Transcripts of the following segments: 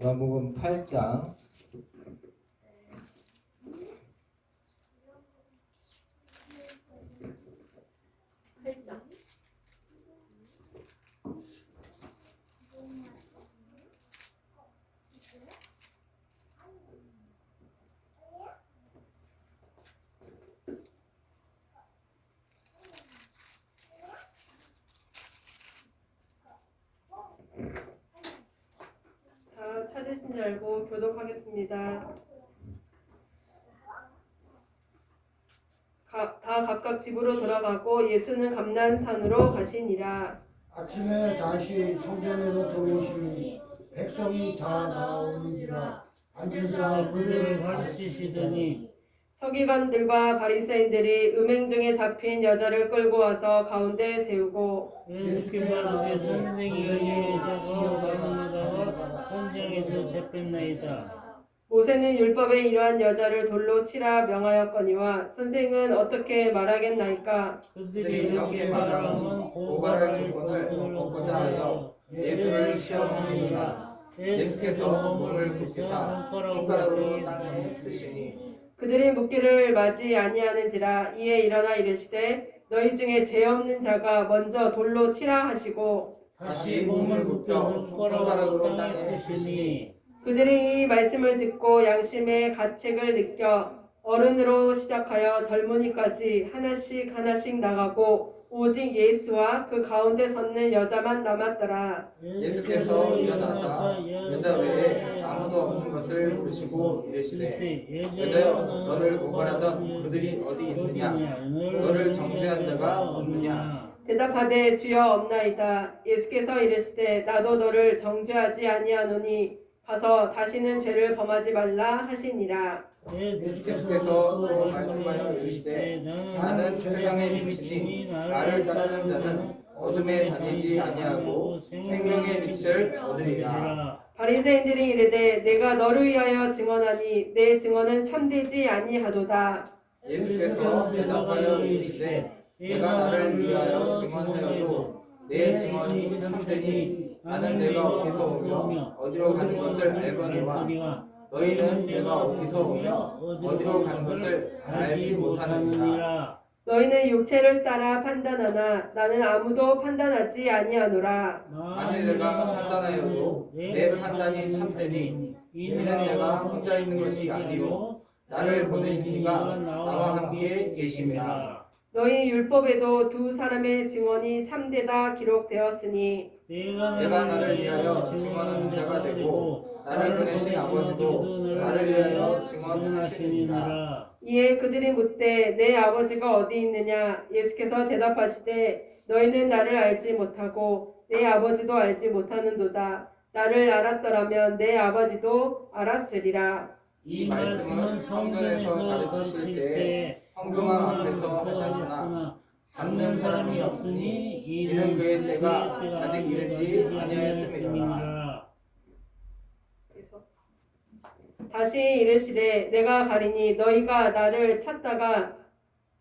요한복음 8장 8장. 다 찾으신 줄 알고 교독하겠습니다. 다 각각 집으로 돌아가고 예수는 감난산으로 가시니라. 아침에 다시 성전으로 들어오시니 백성이 다 나오는지라 앉으사 그들을 가르치시더니 서기관들과 바리새인들이 음행 중에 잡힌 여자를 끌고 와서 가운데 세우고 예수께서 선생이 여자가 가난하다가 현장에서 잡혔나이다. 모세는 율법에 이러한 여자를 돌로 치라 명하였거니와 선생은 어떻게 말하겠나이까? 그들이 이렇게 말하면 고발할 조건을 얻고자 하여 예수를 시험하느니라. 예수께서 몸을 굽히사 손가락으로 땅에 쓰시니 그들이 묻기를 맞이 아니하는지라. 이에 일어나 이르시되 너희 중에 죄 없는 자가 먼저 돌로 치라 하시고 다시 몸을 굽혀 손가락으로 땅에 쓰시니 그들이 이 말씀을 듣고 양심의 가책을 느껴 어른으로 시작하여 젊은이까지 하나씩 하나씩 나가고 오직 예수와 그 가운데 섰는 여자만 남았더라. 예수께서 일어나사 여자 외에 아무도 없는 것을 보시고 이르시되 여자여 너를 고발하던 그들이 어디 있느냐 너를 정죄한 자가 없느냐. 대답하되 주여 없나이다. 예수께서 이르시되 나도 너를 정죄하지 아니하노니 가서 다시는 죄를 범하지 말라 하시니라. 예수께서 또 말씀하여 이르시되 나는 세상의 빛이니 나를 따르는 자는 어둠에 다니지 아니하고 생명의 빛을 얻으리라. 바리새인들이 이르되 내가 너를 위하여 증언하니 내 증언은 참되지 아니하도다. 예수께서 대답하여 이르시되 내가 나를 위하여 증언하여도 내 증언이 참되니 나는 내가 어디서 오며 어디로 가는 것을 알거니와 너희는 내가 어디서 오며 어디로 가는 것을 알지 못하느니라. 너희는 육체를 따라 판단하나 나는 아무도 판단하지 아니하노라. 만일 내가 판단하여도 내 판단이 참되니 이는 내가 혼자 있는 것이 아니요 나를 보내신 이가 나와 함께 계심이라. 너희 율법에도 두 사람의 증언이 참되다 기록되었으니 내가 나를 위하여 증언하는 자가 되고 나를 보내신 아버지도 나를 위하여 증언하시니라. 이에 그들이 묻되 내 아버지가 어디 있느냐? 예수께서 대답하시되 너희는 나를 알지 못하고 내 아버지도 알지 못하는도다. 나를 알았더라면 내 아버지도 알았으리라. 이 말씀은 성전에서 가르치실 때 헌금함 앞에서 하셨으나 잡는 사람이 없으니 이는 그의 때가 아직 이르지 아니하였음이라. 다시 이르시되 내가 가리니 너희가 나를 찾다가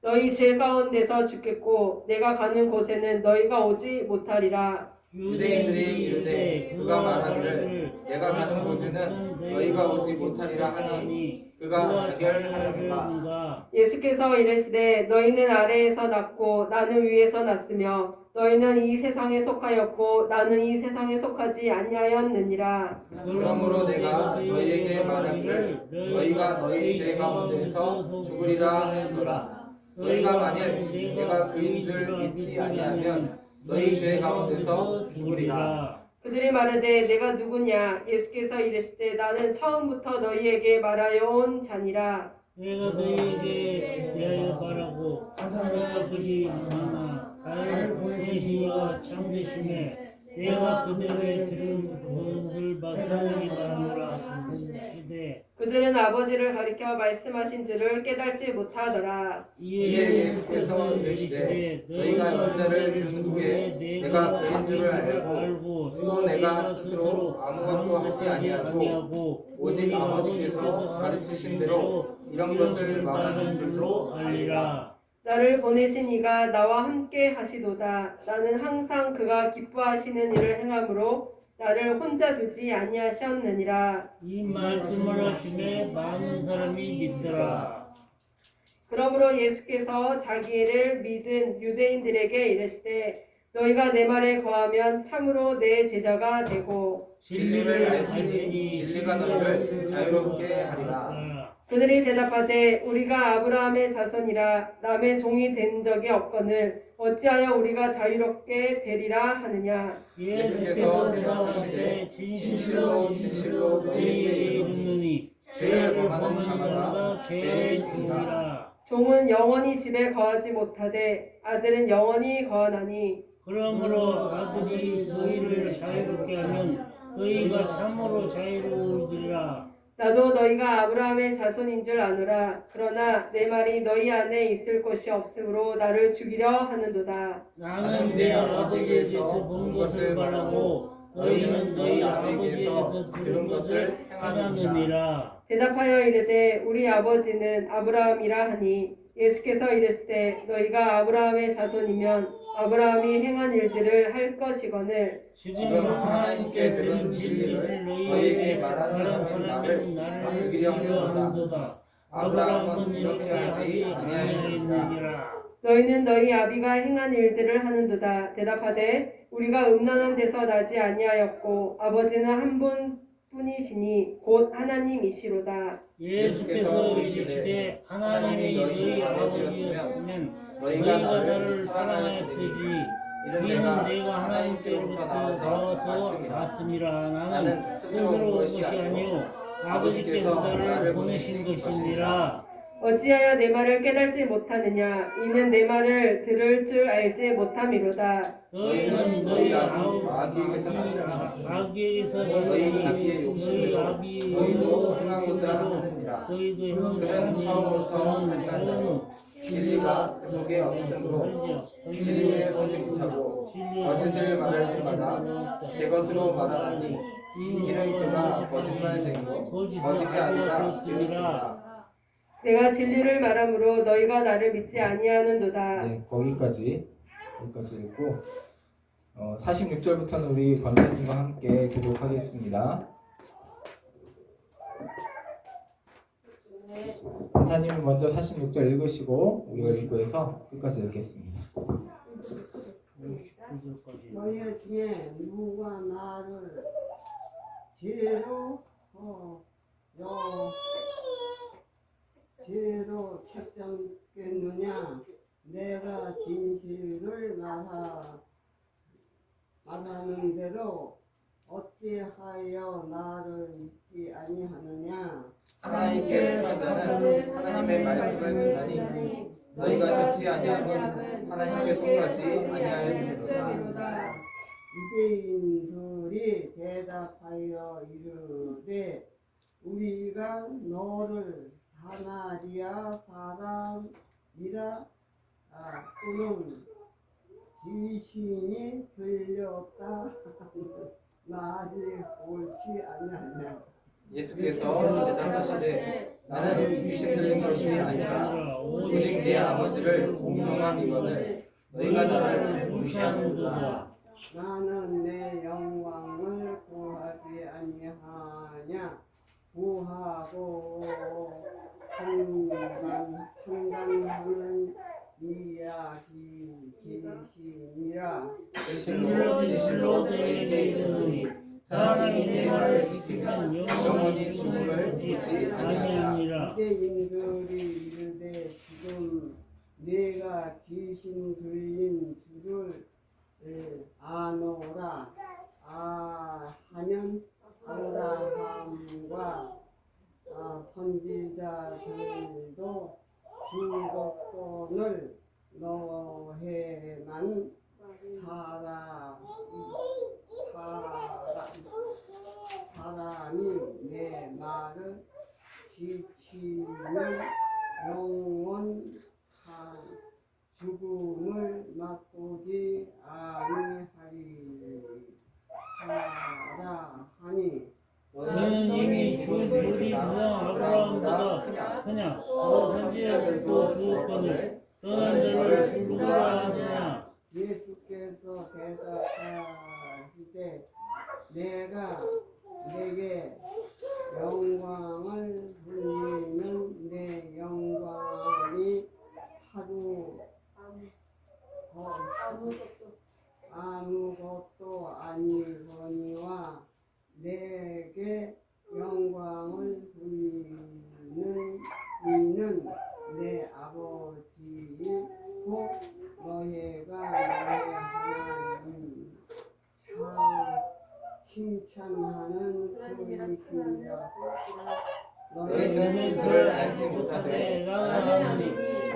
너희 죄 가운데서 죽겠고 내가 가는 곳에는 너희가 오지 못하리라. 유대인들이 이르되 그가 말하기를 내가 가는 곳에는 너희가 오지 못하리라 하니 그가 자결하려는가. 예수께서 이르시되 너희는 아래에서 났고 나는 위에서 났으며 너희는 이 세상에 속하였고 나는 이 세상에 속하지 아니하였느니라. 그러므로 내가 너희에게 말하기를 너희가 너희 죄 가운데서 죽으리라 하노라. 너희가 만일 내가 그인 줄 믿지 아니하면 너희 죄 가운데서 죽으리라. 그들이 말하되 내가 누구냐? 예수께서 이르시되 나는 처음부터 너희에게 말하여 온 자니라. 내가 너희에게 대하여 말하고 내가 그리 많아 나를 보내신 이가 참되심에 내가 그들의 들은 것을 마땅히 말하노라. 시대 그들은 아버지를 가리켜 말씀하신 줄을 깨닫지 못하더라. 이에 예수께서 이르시되 너희가 여자를 든 후에 내가 그인 줄을 알고 또 내가 스스로 아무것도 하지 아니하고 오직 아버지께서 가르치신 대로 이런 것을 말하는 줄로 알리라. 나를 보내신 이가 나와 함께 하시도다. 나는 항상 그가 기뻐하시는 일을 행함으로 나를 혼자 두지 아니하셨느니라. 이 말씀을 하심에 많은 사람이 믿더라. 그러므로 예수께서 자기를 믿은 유대인들에게 이르시되 너희가 내 말에 거하면 참으로 내 제자가 되고 진리를 알지니 진리가 너희를 자유롭게 하리라. 그들이 대답하되 우리가 아브라함의 자손이라 남의 종이 된 적이 없거늘 어찌하여 우리가 자유롭게 되리라 하느냐. 예수께서 대답하시되 진실로 진실로 너희에게 이르노니 죄를 범하는 자마다 죄의 종이라. 종은 영원히 집에 거하지 못하되 아들은 영원히 거하나니 그러므로 아들이 너희를 자유롭게 하면 너희가 참으로 자유로우리라. 나도 너희가 아브라함의 자손인 줄 아노라. 그러나 내 말이 너희 안에 있을 것이 없으므로 나를 죽이려 하는도다. 나는 내 아버지에게서 본 것을 말하고 너희는 너희 아버지에게서 들은 것을 행하느니라. 대답하여 이르되 우리 아버지는 아브라함이라 하니 예수께서 이르시되 너희가 아브라함의 자손이면 아브라함이 행한 일들을 할 것이거늘 지금 하나님께 들은 진리를 너희에게 말한 사람은 나를 죽이려 하는도다. 아브라함은 이렇게 하지 아니하였느니라. 너희는 너희 아비가 행한 일들을 하는도다. 대답하되 우리가 음란한 데서 나지 아니하였고 아버지는 한 분뿐이시니 곧 하나님이시로다. 예수께서 이르시되 하나님이 너희 아버지였으면 너희가 나를 사랑하였으리. 이는 내가 하나님께로부터 나와서 왔음이라. 나는 스스로 온 것이 아니요 아버지께서 나를 보내신 것이니라. 어찌하여 내 말을 깨달지 못하느냐. 이는 내 말을 들을 줄 알지 못함이로다. 너희는 너희 아비에게서 너희 아비의 욕심으로 너희도 행한 것을 하느니라. 그는 처음부터 가장 진리가 그 속에 없으므로 진리에 서지 못하고 거짓을 말할 때마다 제 것으로 말하니 이는 그가 거짓말쟁이고 거짓이 아니라 진리시라. 내가 진리를 말함으로 너희가 나를 믿지 아니하는도다. 네, 거기까지 읽고 46절부터는 우리 권사님과 함께 교독하겠습니다. 권사님은 먼저 46절 읽으시고 우리가 읽고 해서 끝까지 읽겠습니다. 너희 중에 누가 나를 죄로 책정겠느냐. 내가 진실을 말하는 대로 어찌하여 나를 믿지 아니하느냐. 하나님께 속하는 하나님의 말씀을 듣나니 너희가 듣지 아니하면 하나님께 속하지 아니하였으므로다. 유대인들이 대답하여 이르되 우리가 너를 사마리아 사람이라 또는 귀신이 들렸다 말이 옳지 아니하냐. 예수께서 대답하시되 나는 귀신 들린 것이 아니라 오직 내 아버지를 공경함이거늘 너희가 나를 무시하는도다. 나는 내 영광을 구하지 아니하냐. 구하고 판단하는 이야기 계시니라. 진실로 너희에게 이르노니 사람이 내 말을 지키면 영원히 죽음을 보지 아니하니라. 유대인들이 이르되 지금 내가 귀신 들린 줄을 아노라 하면 아브라함과 선지자들도 죽었거늘 너해만 사람이 내 말을 지키면 영원한 죽음을 맛보지 아니하리라 하니. 너는 이미 죽은 아브라함보다 크냐. 또 선지자들도 죽었거늘 너는 너를 누구라 하느냐. 예수께서 대답하시되 내 내 영광을 돌리면 내 영광이 하루 아무것도 아니거니와 내게 영광을 돌리는 이는 내 아버지이고 너희가 나의 하나님 칭찬하는 그이시니라. 너희는 그를 알지 못하되 내가 아나니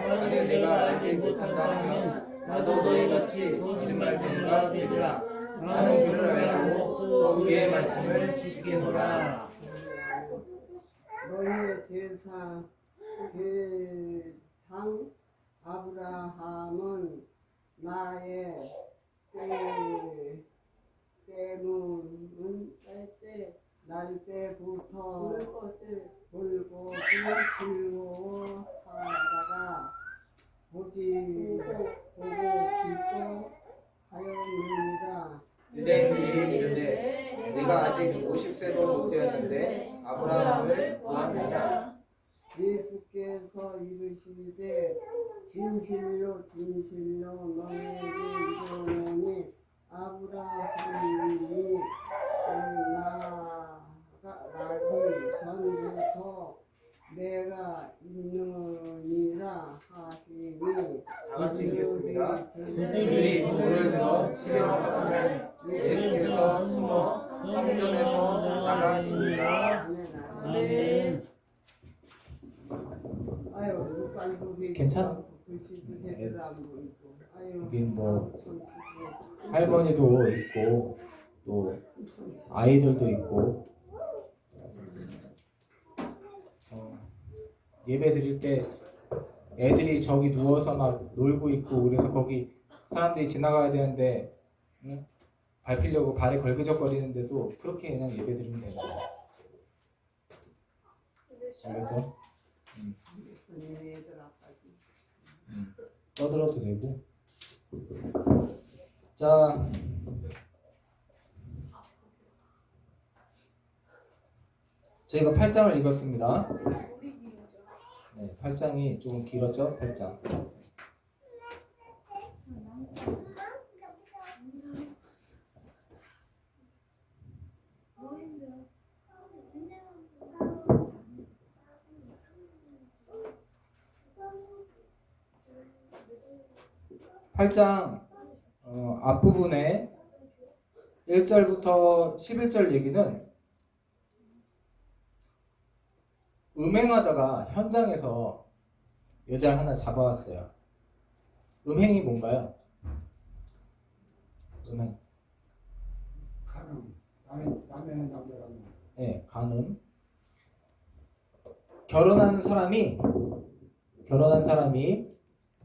만일 내가 알지 못한다 하면 나도 너희같이 거짓말쟁이가 되리라. 나는 그를 알고 또 그의 말씀을 지키노라. 너희의 제상 아브라함은 나의 때문은 날 때부터 볼 것을 즐거워하다가 보고 기뻐하였느니라. 유대인들이 이르되 네가 아직 50세도 못 되었는데 아브라함을 보았느냐. 예수께서 이르시되 진실로 너희에게 이르노니 아브라함이 나기 전부터 내가 있느니라 하시니. 다 같이 읽겠습니다. 그들이 그들이 돌을 들어 치려고 하면 예수께서 숨어 성전에서 나가시니라. 아멘. 아유, 빨리 괜찮아? 글씨도 제대로 안 보이고. 아유, 여긴 뭐 참 슬프네. 할머니도 있고 또 아이들도 있고 예배 드릴 때 애들이 저기 누워서 막 놀고 있고 그래서 거기 사람들이 지나가야 되는데 응? 밟히려고 발에 걸그적거리는데도 그렇게 그냥 예배 드리면 되는 거야. 알겠죠? 예수님의 애들 아빠지. 떠들어도 되고. 자, 저희가 8장을 읽었습니다. 네, 8장이 조금 길었죠? 8장. 앞부분에 1절부터 11절 얘기는 음행하다가 현장에서 여자를 하나 잡아왔어요. 음행이 뭔가요? 음행. 가능. 남의 남자라는. 네, 간음. 결혼한 사람이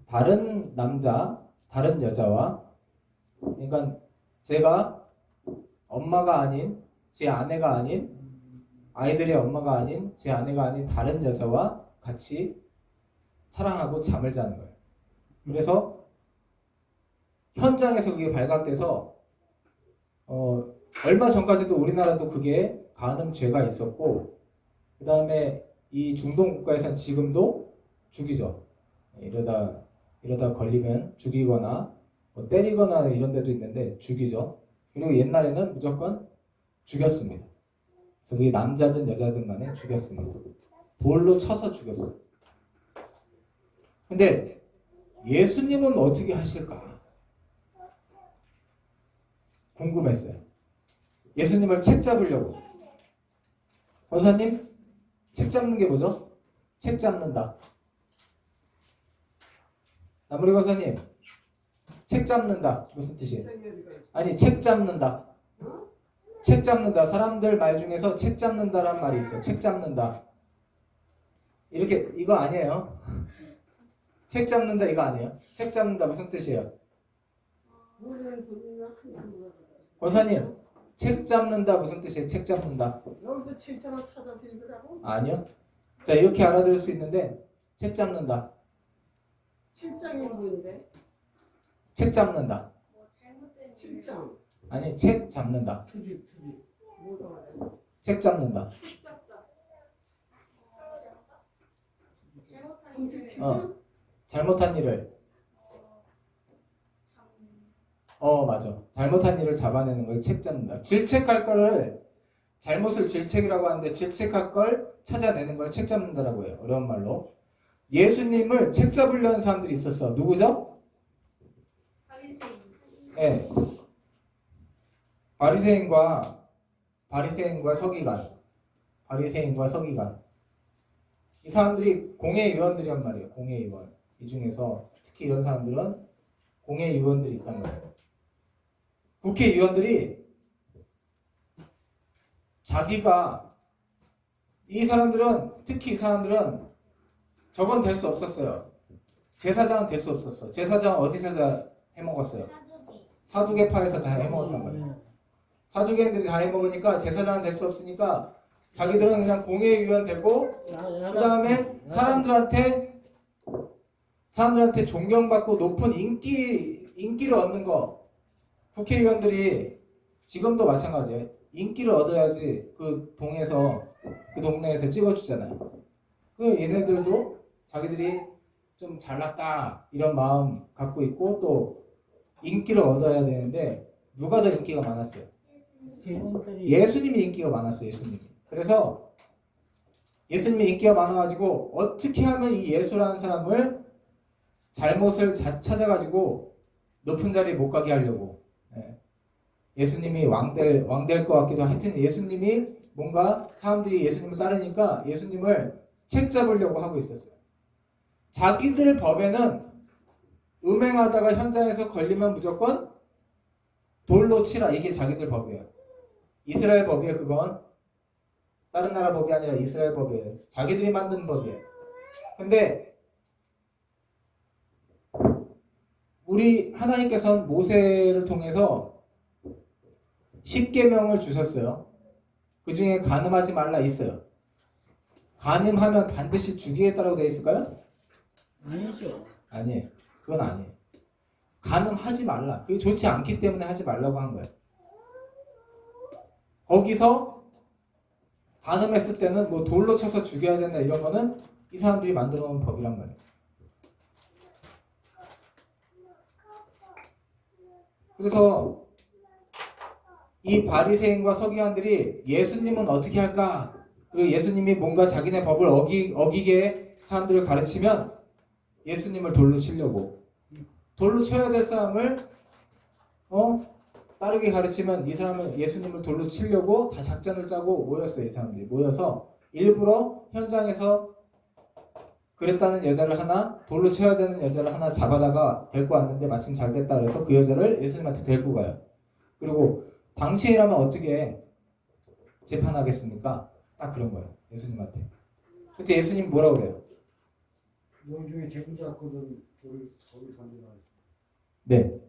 다른 남자, 다른 여자와, 그러니까 제가 엄마가 아닌, 제 아내가 아닌, 아이들의 엄마가 아닌, 제 아내가 아닌 다른 여자와 같이 사랑하고 잠을 자는 거예요. 그래서 현장에서 그게 발각돼서 얼마 전까지도 우리나라도 그게 간음죄가 있었고, 그 다음에 이 중동 국가에서는 지금도 죽이죠. 이러다 걸리면 죽이거나 뭐 때리거나 이런 데도 있는데 죽이죠. 그리고 옛날에는 무조건 죽였습니다. 그래서 그게 남자든 여자든 간에 죽였습니다. 돌로 쳐서 죽였어요. 근데 예수님은 어떻게 하실까? 궁금했어요. 예수님을 책 잡으려고. 권사님, 책 잡는 게 뭐죠? 책 잡는다. 나무리 권사님, 책 잡는다. 무슨 뜻이에요? 아니, 책 잡는다. 책 잡는다. 사람들 말 중에서 책 잡는다란 말이 있어. 책 잡는다. 이렇게, 이거 아니에요. 책 잡는다 이거 아니에요. 책 잡는다 무슨 뜻이에요? 권사님, 책 잡는다 무슨 뜻이에요? 책 잡는다. 여기서 7장을 찾아서 읽으라고? 아니요. 자, 이렇게 알아들을 수 있는데 책 잡는다. 7장이 뭔데? 책 잡는다. 7장. 아니, 책 잡는다. 투지. 뭐가 그래? 책 잡는다. 잘못한 일을 맞아. 잘못한 일을 잡아내는 걸 책 잡는다. 질책할 거를 잘못을 질책이라고 하는데 질책할 걸 찾아내는 걸 책 잡는다라고 해요. 어려운 말로. 예수님을 책 잡으려는 사람들이 있었어. 누구죠? 네. 바리새인과 서기관. 이 사람들이 공회의원들이란 말이에요. 공회의원. 이 중에서 특히 이런 사람들은 공회의원들이 있단 말이에요. 국회의원들이 자기가 특히 이 사람들은 저건 될 수 없었어요. 제사장은 될 수 없었어. 제사장은 어디서 다 해먹었어요? 사두개파에서 다 해먹었단 말이에요. 사두개인들이 다 해먹으니까 제사장은 될 수 없으니까 자기들은 그냥 공회의원 되고 그 다음에 사람들한테 존경받고 높은 인기를 얻는 거. 국회의원들이 지금도 마찬가지예요. 인기를 얻어야지 그 동네에서 찍어주잖아요. 얘네들도 자기들이 좀 잘났다 이런 마음 갖고 있고 또 인기를 얻어야 되는데 누가 더 인기가 많았어요? 예수님이 인기가 많았어요. 그래서 예수님이 인기가 많아가지고 어떻게 하면 이 예수라는 사람을 잘못을 찾아가지고 높은 자리에 못 가게 하려고 예수님이 왕될 것 같기도 하여튼 예수님이 뭔가 사람들이 예수님을 따르니까 예수님을 책 잡으려고 하고 있었어요. 자기들 법에는 음행하다가 현장에서 걸리면 무조건 돌로 치라. 이게 자기들 법이에요. 이스라엘 법이에요. 그건 다른 나라 법이 아니라 이스라엘 법이에요. 자기들이 만든 법이에요. 근데 우리 하나님께서는 모세를 통해서 10계명을 주셨어요. 그 중에 간음하지 말라 있어요. 간음하면 반드시 죽이겠다라고 되어 있을까요? 아니죠. 아니에요. 그건 아니에요. 간음하지 말라. 그게 좋지 않기 때문에 하지 말라고 한 거예요. 거기서 간음했을 때는 뭐 돌로 쳐서 죽여야 된다 이런 거는 이 사람들이 만들어 놓은 법이란 말이에요. 그래서 이 바리새인과 서기관들이 예수님은 어떻게 할까? 그리고 예수님이 뭔가 자기네 법을 어기게 사람들을 가르치면 예수님을 돌로 치려고 돌로 쳐야 될 사람을 따르게 가르치면 이 사람은 예수님을 돌로 치려고 다 작전을 짜고 모였어요. 이 사람들이 모여서 일부러 현장에서 그랬다는 여자를 하나 돌로 쳐야 되는 여자를 하나 잡아다가 데리고 왔는데 마침 잘 됐다 그래서 그 여자를 예수님한테 데리고 가요. 그리고 당시에라면 어떻게 재판하겠습니까? 딱 그런 거예요. 예수님한테. 그때 예수님 뭐라고 그래요? 너희 중에 재물 잡거든 돌을 던지라. 네.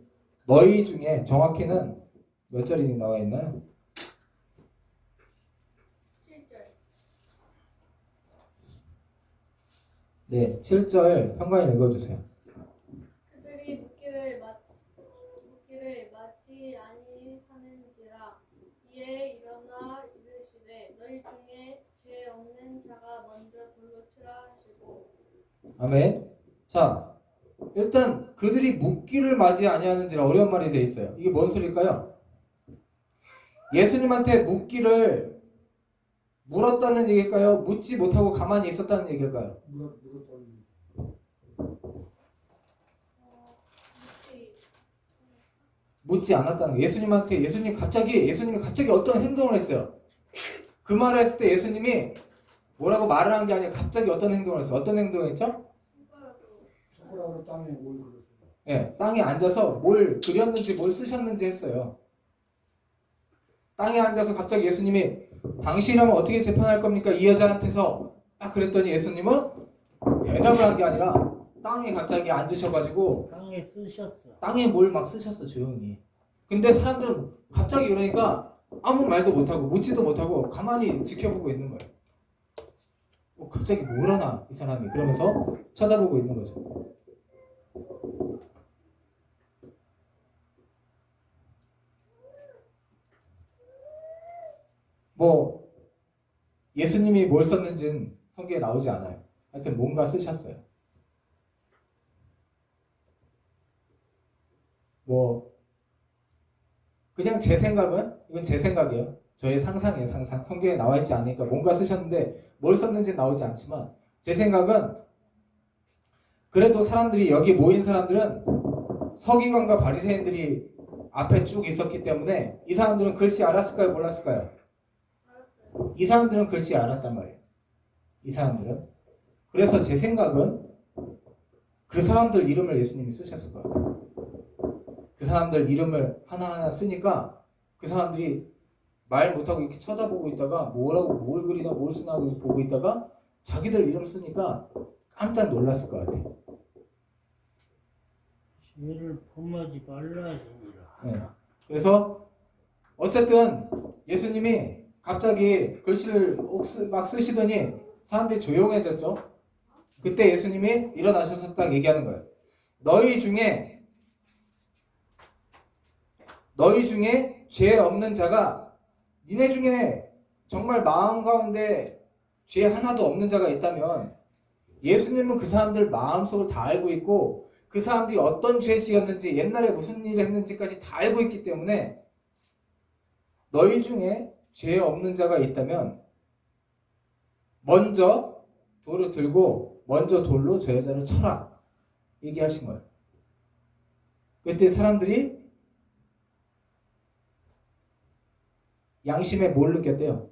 너희 중에 정확히는 몇 절이 나와 있나요? 7절. 네. 7절 평관이 읽어주세요. 그들이 묻기를 맞지 아니하는지라. 이에 일어나 이르시되 너희 중에 죄 없는 자가 먼저 돌로 치라 하시고. 아멘. 자, 일단 그들이 묻기를 맞이 아니하는지라 어려운 말이 돼 있어요. 이게 뭔 소리일까요? 예수님한테 묻기를 물었다는 얘기일까요? 묻지 못하고 가만히 있었다는 얘기일까요? 물었다는 묻지 않았다는 거예요. 예수님이 갑자기 어떤 행동을 했어요. 그 말을 했을 때 예수님이 뭐라고 말을 한 게 아니라 갑자기 어떤 행동을 했어요. 어떤 행동을 했죠? 손가락으로 땅에 뭘 그렸어요. 예, 땅에 앉아서 뭘 그렸는지 뭘 쓰셨는지 했어요. 땅에 앉아서 갑자기 예수님이 당신이라면 어떻게 재판할 겁니까? 이 여자한테서 딱 그랬더니 예수님은 대답을 한 게 아니라 땅에 갑자기 앉으셔가지고 땅에 쓰셨어. 땅에 뭘 막 쓰셨어 조용히. 근데 사람들은 갑자기 이러니까 아무 말도 못하고 묻지도 못하고 가만히 지켜보고 있는 거예요. 갑자기 뭘 하나 이 사람이 그러면서 쳐다보고 있는 거죠. 뭐 예수님이 뭘 썼는지는 성경에 나오지 않아요. 하여튼 뭔가 쓰셨어요. 뭐 그냥 제 생각은 이건 제 생각이에요. 저의 상상이에요. 상상. 성경에 나와 있지 않으니까 뭔가 쓰셨는데 뭘 썼는지 나오지 않지만 제 생각은 그래도 사람들이 여기 모인 사람들은 서기관과 바리새인들이 앞에 쭉 있었기 때문에 이 사람들은 글씨 알았을까요? 몰랐을까요? 알았어요. 이 사람들은 글씨 알았단 말이에요. 이 사람들은. 그래서 제 생각은 그 사람들 이름을 예수님이 쓰셨을 거예요. 그 사람들 이름을 하나하나 쓰니까 그 사람들이 말 못하고 이렇게 쳐다보고 있다가 뭐라고 뭘 그리나 뭘 쓰나 보고 있다가 자기들 이름 쓰니까 깜짝 놀랐을 것 같아요. 죄를 범하지 말라 하시니라. 네. 그래서 어쨌든 예수님이 갑자기 글씨를 막 쓰시더니 사람들이 조용해졌죠. 그때 예수님이 일어나셔서 딱 얘기하는 거예요. 너희 중에 죄 없는 자가 니네 중에 정말 마음 가운데 죄 하나도 없는 자가 있다면 예수님은 그 사람들 마음속을 다 알고 있고 그 사람들이 어떤 죄 지었는지 옛날에 무슨 일을 했는지까지 다 알고 있기 때문에 너희 중에 죄 없는 자가 있다면 먼저 돌을 들고 먼저 돌로 저 여자를 쳐라 얘기하신 거예요. 그때 사람들이 양심에 뭘 느꼈대요?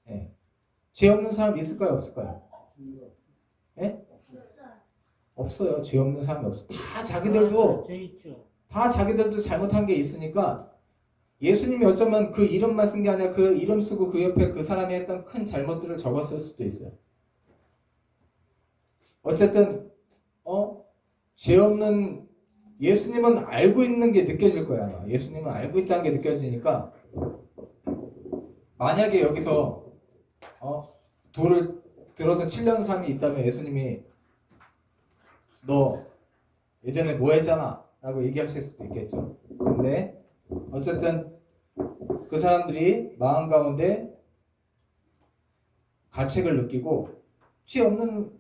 네. 죄 없는 사람 있을까요? 없을까요? 네? 없어요. 죄 없는 사람이 없어. 다 자기들도 죄 있죠. 다 자기들도 잘못한 게 있으니까 예수님이 어쩌면 그 이름만 쓴 게 아니라 그 이름 쓰고 그 옆에 그 사람이 했던 큰 잘못들을 적었을 수도 있어요. 어쨌든 죄 없는 예수님은 알고 있는 게 느껴질 거야. 아마. 예수님은 알고 있다는 게 느껴지니까 만약에 여기서 돌을 들어서 치려는 사람이 있다면 예수님이 너 예전에 뭐 했잖아 라고 얘기하실 수도 있겠죠. 근데 어쨌든 그 사람들이 마음 가운데 가책을 느끼고 죄 없는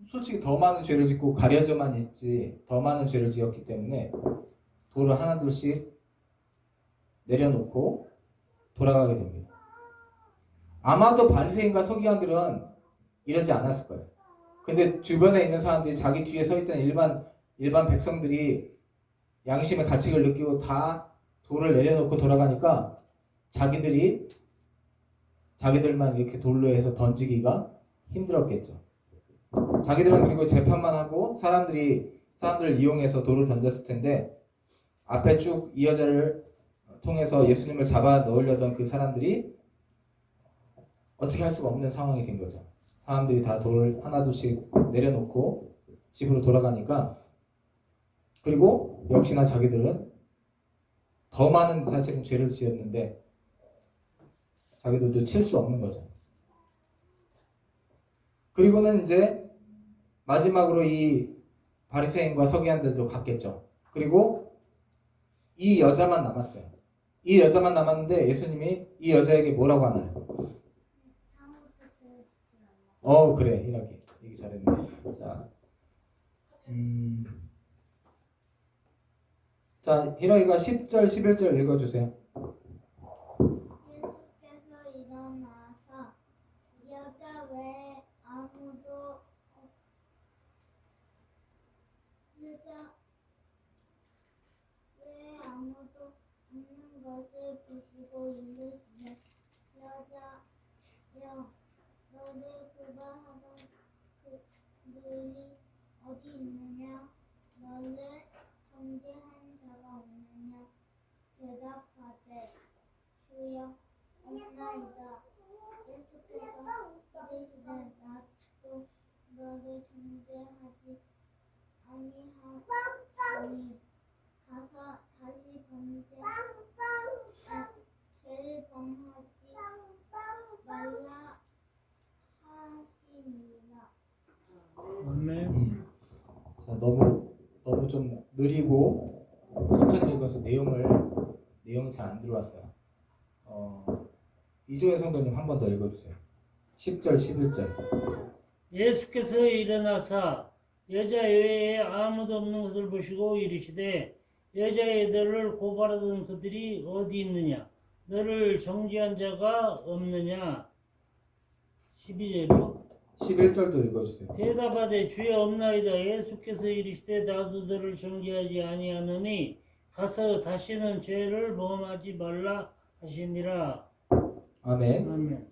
솔직히 더 많은 죄를 짓고 가려져만 있지 더 많은 죄를 지었기 때문에 돌을 하나 둘씩 내려놓고 돌아가게 됩니다. 아마도 바리새인과 서기관들은 이러지 않았을 거예요. 근데 주변에 있는 사람들이 자기 뒤에 서 있던 일반 백성들이 양심의 가책을 느끼고 다 돌을 내려놓고 돌아가니까 자기들만 이렇게 돌로 해서 던지기가 힘들었겠죠. 자기들은 그리고 재판만 하고 사람들을 이용해서 돌을 던졌을 텐데 앞에 쭉 이 여자를 통해서 예수님을 잡아 넣으려던 그 사람들이 어떻게 할 수가 없는 상황이 된 거죠. 사람들이 다 돌을 하나둘씩 내려놓고 집으로 돌아가니까 그리고 역시나 자기들은 더 많은 사실은 죄를 지었는데 자기들도 칠 수 없는 거죠. 그리고는 이제 마지막으로 이 바리새인과 서기관들도 갔겠죠. 그리고 이 여자만 남았어요. 이 여자만 남았는데 예수님이 이 여자에게 뭐라고 하나요? 그래 얘기 잘했네. 자 희러이가 10절 11절 읽어주세요. 예수께서 일어나서 이 여자 외에 아무도 없는 것을 보시고 이르시되 여자여 너를 고발하던 그들이 어디 있느냐 너를 정죄한 자가 없느냐 대답하되 주여 없나이다. 예수께서 이르시되 나도 너를 정죄하지 아니하노니 가서 다시 죄를 범하지 말라 하시니라. 아멘. 자, 너무 좀 느리고 천천히 읽어서 내용이 잘 안 들어왔어요. 이조혜 성도님 한 번 더 읽어주세요. 10절 11절. 예수께서 일어나사 여자 외에 아무도 없는 것을 보시고 이르시되 여자애들을 고발하던 그들이 어디 있느냐? 너를 정죄한 자가 없느냐? 12절이요. 11절도 읽어주세요. 대답하되 주여 없나이다. 예수께서 이르시되 나도 너를 정죄하지 아니하노니 가서 다시는 죄를 범하지 말라 하시니라. 아멘. 아멘.